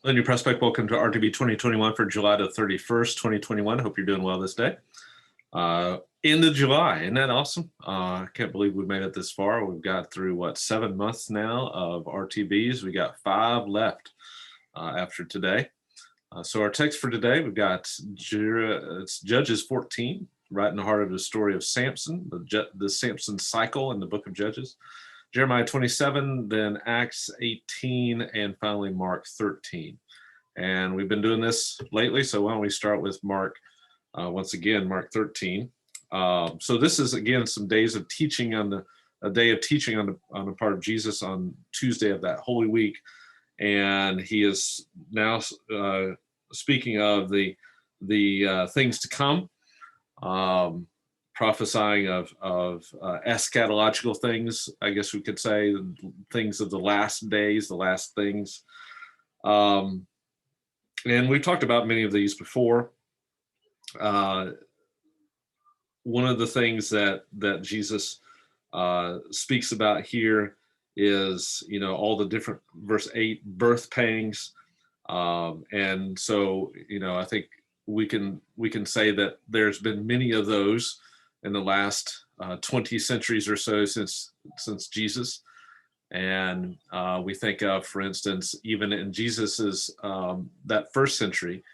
On your prospect, welcome to RTB 2021 for July the 31st, 2021. Hope you're doing well this day. End of July, isn't that awesome? I can't believe we made it this far. We've got through, 7 months now of RTBs. We got 5 left after today. So our text for today, we've got it's Judges 14, right in the heart of the story of Samson, the Samson cycle in the book of Judges. Jeremiah 27, then Acts 18, and finally Mark 13. And we've been doing this lately, so why don't we start with Mark, once again, Mark 13. So this is, again, some days of teaching a day of teaching on the part of Jesus on Tuesday of that Holy Week. And he is now speaking of the things to come, prophesying of eschatological things, I guess we could say, things of the last days, the last things. And we've talked about many of these before. One of the things that Jesus speaks about here is, all the different, verse 8, birth pangs. And so, I think we can say that there's been many of those in the last 20 centuries or so since Jesus. And we think of, for instance, even in Jesus's that first century,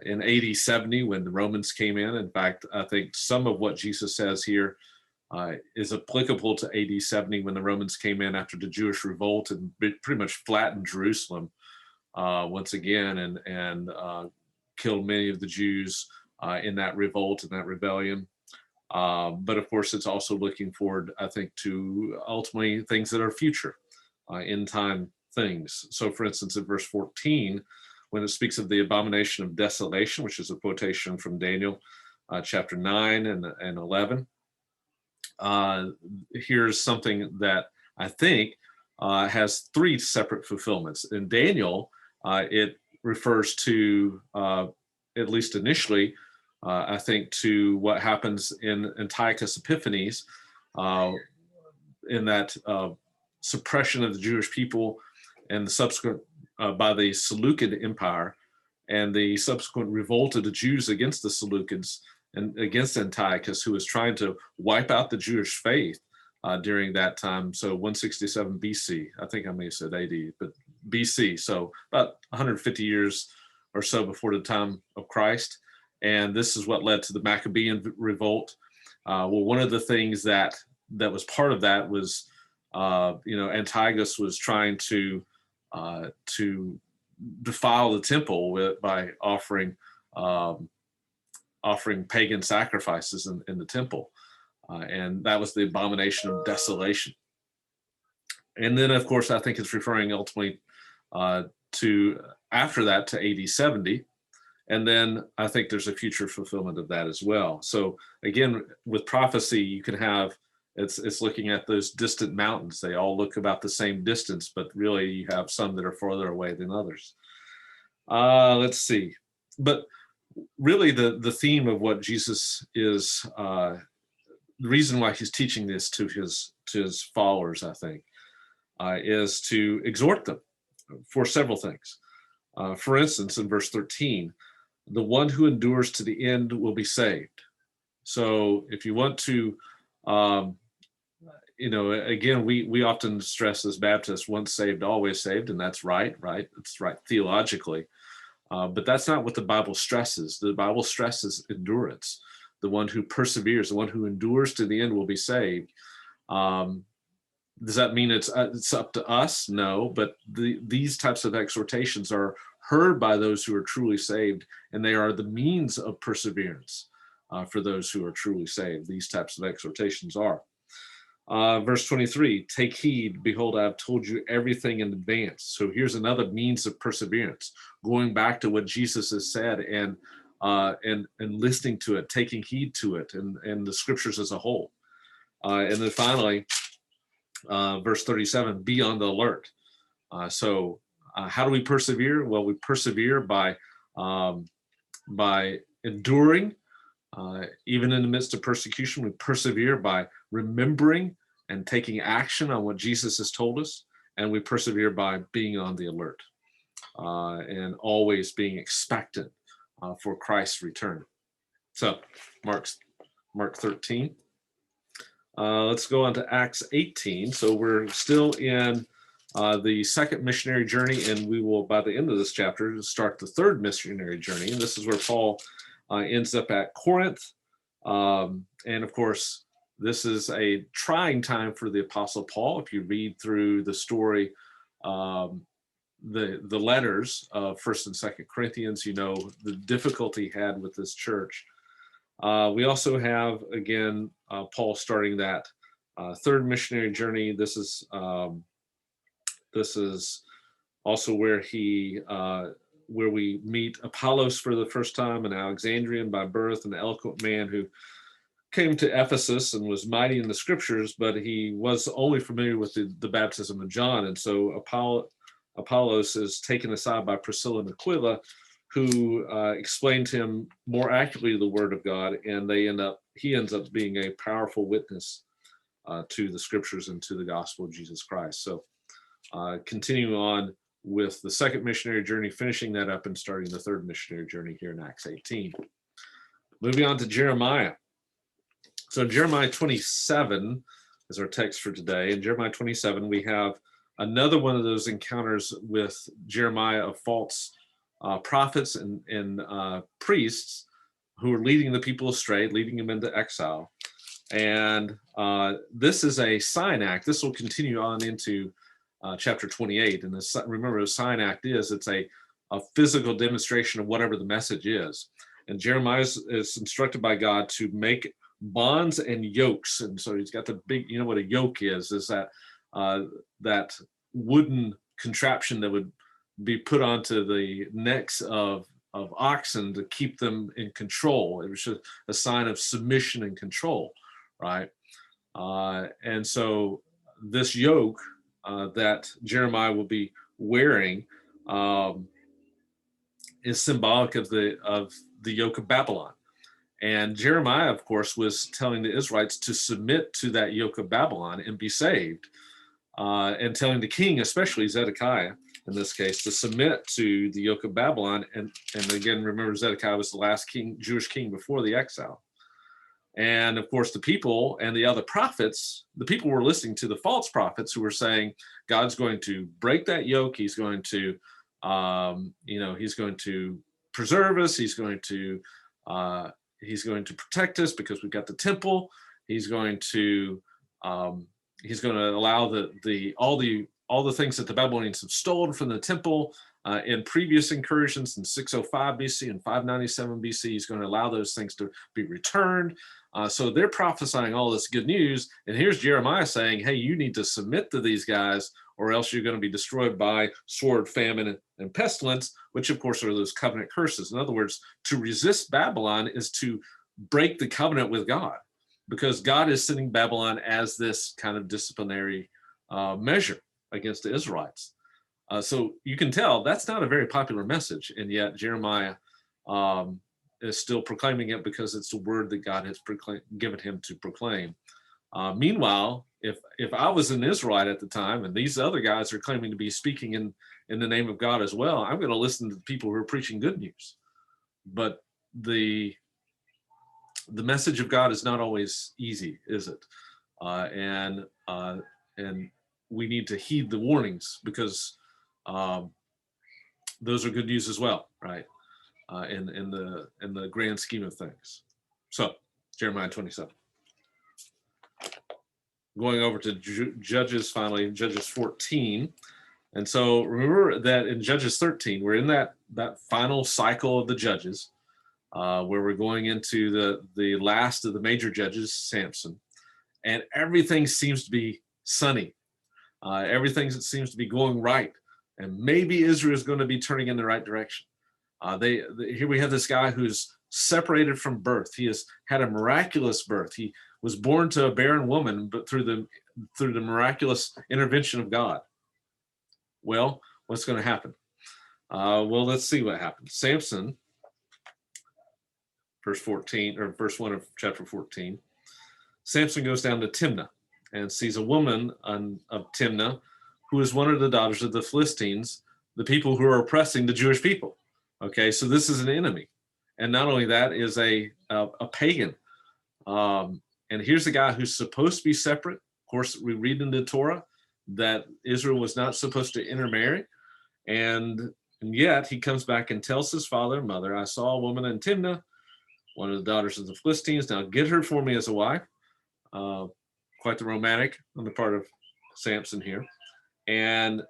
in AD 70, when the Romans came in fact, I think some of what Jesus says here is applicable to AD 70 when the Romans came in after the Jewish revolt and pretty much flattened Jerusalem once again and killed many of the Jews in that revolt and that rebellion. But of course, it's also looking forward, I think, to ultimately things that are future, end time things. So, for instance, in verse 14, when it speaks of the abomination of desolation, which is a quotation from Daniel chapter 9 and 11, here's something that I think has 3 separate fulfillments. In Daniel, it refers to, at least initially, I think, to what happens in Antiochus Epiphanes, in that suppression of the Jewish people and the subsequent by the Seleucid Empire and the subsequent revolt of the Jews against the Seleucids and against Antiochus, who was trying to wipe out the Jewish faith during that time. So 167 BC, I think I may have said AD, but BC, so about 150 years or so before the time of Christ. And this is what led to the Maccabean revolt. Well, one of the things that was part of that was, Antiochus was trying to defile the temple by offering pagan sacrifices in the temple, and that was the abomination of desolation. And then, of course, I think it's referring ultimately to after that to AD 70. And then I think there's a future fulfillment of that as well. So again, with prophecy, you can have, it's looking at those distant mountains. They all look about the same distance, but really you have some that are farther away than others. Let's see. But really the theme of what Jesus is, the reason why he's teaching this to his followers, I think, is to exhort them for several things. For instance, in verse 13, the one who endures to the end will be saved. So if you want to, again, we often stress as Baptists, once saved, always saved, and that's right? It's right theologically. But that's not what the Bible stresses. The Bible stresses endurance. The one who perseveres, the one who endures to the end will be saved. Does that mean it's up to us? No, but these types of exhortations are heard by those who are truly saved, and they are the means of perseverance for those who are truly saved. These types of exhortations are. Verse 23, take heed, behold, I have told you everything in advance. So here's another means of perseverance, going back to what Jesus has said and listening to it, taking heed to it, and the scriptures as a whole. And then finally, verse 37, be on the alert. So how do we persevere? Well, we persevere by enduring, even in the midst of persecution. We persevere by remembering and taking action on what Jesus has told us, and we persevere by being on the alert. and always being expectant for Christ's return. So Mark 13. Let's go on to Acts 18. So we're still in the second missionary journey, and we will, by the end of this chapter, start the third missionary journey. And this is where Paul ends up at Corinth. And of course, this is a trying time for the Apostle Paul. If you read through the story, the letters of First and Second Corinthians, you know the difficulty he had with this church. We also have, again, Paul starting that third missionary journey. This is also where where we meet Apollos for the first time, an Alexandrian by birth, an eloquent man who came to Ephesus and was mighty in the scriptures, but he was only familiar with the baptism of John. And so Apollos is taken aside by Priscilla and Aquila, who explained to him more accurately the word of God, and he ends up being a powerful witness to the scriptures and to the gospel of Jesus Christ. So continuing on with the second missionary journey, finishing that up and starting the third missionary journey here in Acts 18. Moving on to Jeremiah. So Jeremiah 27 is our text for today. In Jeremiah 27, we have another one of those encounters with Jeremiah of false prophets and priests who are leading the people astray, leading them into exile. And this is a sign act. This will continue on into chapter 28. And remember, a sign act it's a physical demonstration of whatever the message is. And Jeremiah is instructed by God to make bonds and yokes. And so he's got the big, you know what a yoke is that that wooden contraption that would be put onto the necks of oxen to keep them in control. It was just a sign of submission and control, right? And so this yoke that Jeremiah will be wearing is symbolic of the yoke of Babylon. And Jeremiah, of course, was telling the Israelites to submit to that yoke of Babylon and be saved, and telling the king, especially Zedekiah, in this case, to submit to the yoke of Babylon. And again, remember, Zedekiah was the last Jewish king before the exile. And of course, the people and the other prophets, the people were listening to the false prophets who were saying, God's going to break that yoke. He's going to, he's going to preserve us. He's going to protect us because we've got the temple. He's going to allow all the things that the Babylonians have stolen from the temple in previous incursions in 605 BC and 597 BC. He's going to allow those things to be returned. So they're prophesying all this good news. And here's Jeremiah saying, hey, you need to submit to these guys or else you're going to be destroyed by sword, famine, and pestilence, which of course are those covenant curses. In other words, to resist Babylon is to break the covenant with God, because God is sending Babylon as this kind of disciplinary measure against the Israelites. So you can tell that's not a very popular message, and yet Jeremiah is still proclaiming it because it's the word that God has given him to proclaim. Meanwhile, if I was an Israelite at the time and these other guys are claiming to be speaking in the name of God as well, I'm going to listen to the people who are preaching good news. But the message of God is not always easy, is it? And we need to heed the warnings because those are good news as well, right? In the grand scheme of things. So Jeremiah 27. Going over to Judges finally, Judges 14. And so remember that in Judges 13, we're in that final cycle of the Judges, where we're going into the last of the major judges, Samson, and everything seems to be sunny. Everything seems to be going right, and maybe Israel is going to be turning in the right direction. Here we have this guy who's separated from birth. He has had a miraculous birth. He was born to a barren woman, but through the miraculous intervention of God. Well, what's going to happen? Well, let's see what happens. Samson, verse 1 of chapter 14. Samson goes down to Timnah and sees a woman of Timnah who is one of the daughters of the Philistines, the people who are oppressing the Jewish people. Okay, so this is an enemy, and not only that, is a pagan. And here's a guy who's supposed to be separate. Of course, we read in the Torah that Israel was not supposed to intermarry, and yet he comes back and tells his father and mother, "I saw a woman in Timnah, one of the daughters of the Philistines. Now get her for me as a wife." Quite the romantic on the part of Samson here. And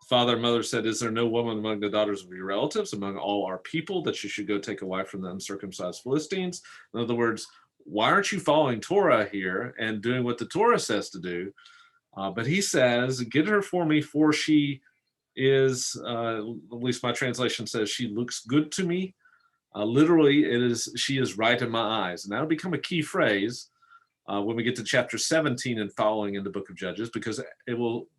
father and mother said, "Is there no woman among the daughters of your relatives, among all our people, that you should go take a wife from the uncircumcised Philistines?" In other words, why aren't you following Torah here and doing what the Torah says to do? But he says, "Get her for me, for she is," at least my translation says, "she looks good to me." Literally, it is, "she is right in my eyes." And that'll become a key phrase when we get to chapter 17 and following in the book of Judges, because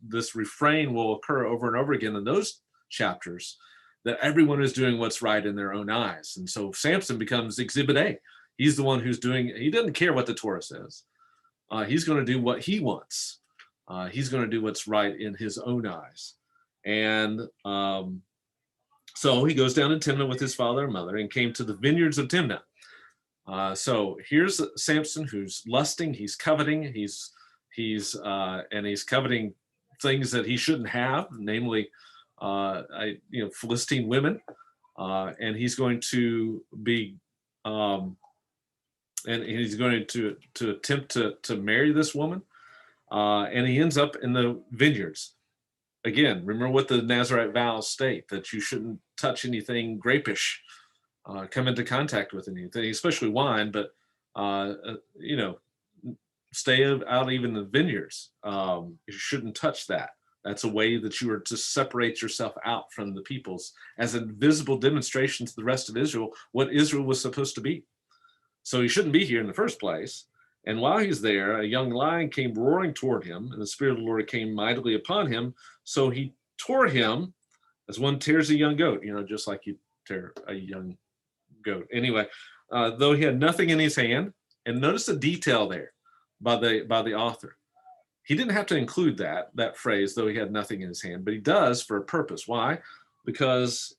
this refrain will occur over and over again in those chapters, that everyone is doing what's right in their own eyes. And so Samson becomes exhibit A. He's the one who's he doesn't care what the Torah says. He's going to do what he wants. He's going to do what's right in his own eyes. And so he goes down to Timnah with his father and mother and came to the vineyards of Timnah. So here's Samson, who's lusting, he's coveting, he's coveting things that he shouldn't have, namely, Philistine women, and he's going to be, and he's going to attempt to marry this woman, and he ends up in the vineyards. Again, remember what the Nazirite vows state, that you shouldn't touch anything grapish, come into contact with anything, especially wine, but stay out even the vineyards. You shouldn't touch that. That's a way that you are to separate yourself out from the peoples as a visible demonstration to the rest of Israel what Israel was supposed to be. So he shouldn't be here in the first place. And while he's there, a young lion came roaring toward him, and the Spirit of the Lord came mightily upon him. So he tore him as one tears a young goat, just like you tear a young goat. Anyway, though he had nothing in his hand, and notice the detail there by the author. He didn't have to include that phrase, though he had nothing in his hand, but he does for a purpose. Why? Because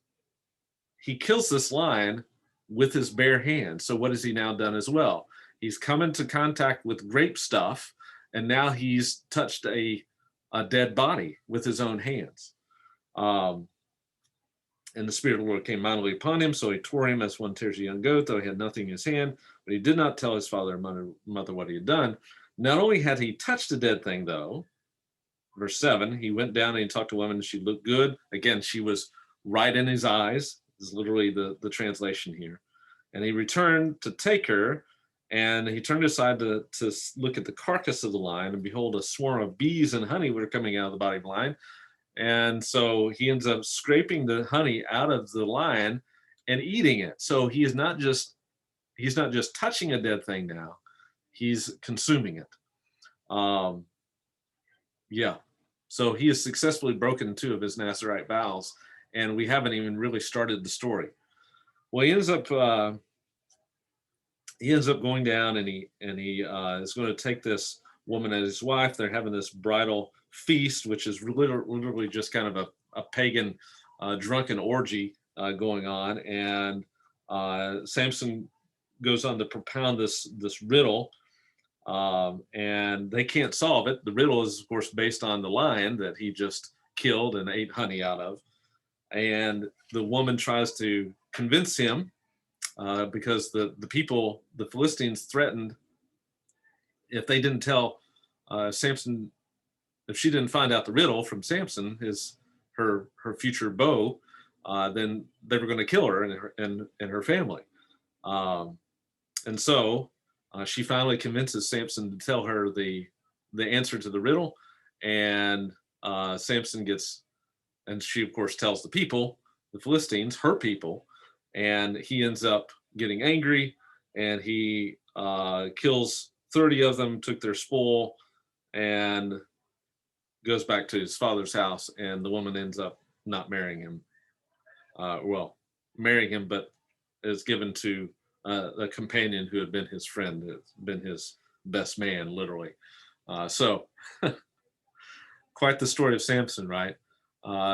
he kills this lion with his bare hand. So what has he now done as well? He's come into contact with grape stuff, and now he's touched a dead body with his own hands. And the Spirit of the Lord came mightily upon him, so he tore him as one tears a young goat, though he had nothing in his hand. But he did not tell his father and mother what he had done. Not only had he touched a dead thing, though, verse 7, he went down and he talked to a woman, and she looked good. Again, she was right in his eyes, is literally the translation here. And he returned to take her, and he turned aside to look at the carcass of the lion, and behold, a swarm of bees and honey were coming out of the body of the lion. And so he ends up scraping the honey out of the lion and eating it. So he's not just touching a dead thing now, he's consuming it. So he has successfully broken 2 of his Nazirite vows, and we haven't even really started the story. Well, he ends up going down, and he is going to take this woman as his wife. They're having this bridal feast, which is literally just kind of a pagan drunken orgy going on. And Samson goes on to propound this riddle, and they can't solve it. The riddle is, of course, based on the lion that he just killed and ate honey out of. And the woman tries to convince him, because the people, the Philistines, threatened if they didn't tell Samson, if she didn't find out the riddle from Samson, her future beau, then they were going to kill her and her family. And so she finally convinces Samson to tell her the answer to the riddle, and Samson gets, and she of course tells the people, the Philistines, her people, and he ends up getting angry, and he kills 30 of them, took their spoil, and goes back to his father's house, and the woman ends up not marrying him. Marrying him, but is given to a companion who had been his friend, has been his best man, literally. So quite the story of Samson, right?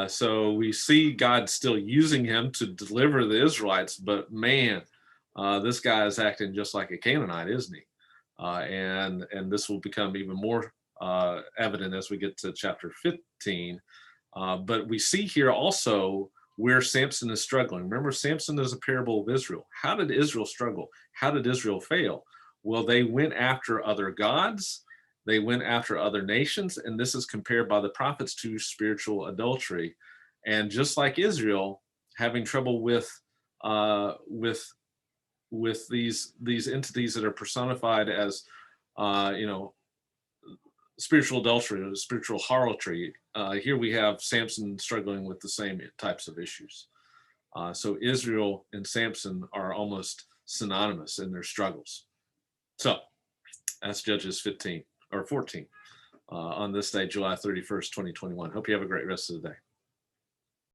So we see God still using him to deliver the Israelites, but man, this guy is acting just like a Canaanite, isn't he? And this will become even more evident as we get to chapter 15. But we see here also where Samson is struggling. Remember, Samson is a parable of Israel. How did Israel struggle? How did Israel fail? Well, they went after other gods. They went after other nations, and this is compared by the prophets to spiritual adultery. And just like Israel, having trouble with these entities that are personified as you know, spiritual adultery or spiritual harlotry. Here we have Samson struggling with the same types of issues. So Israel and Samson are almost synonymous in their struggles. So that's Judges 15 or 14 on this day, July 31st, 2021. Hope you have a great rest of the day.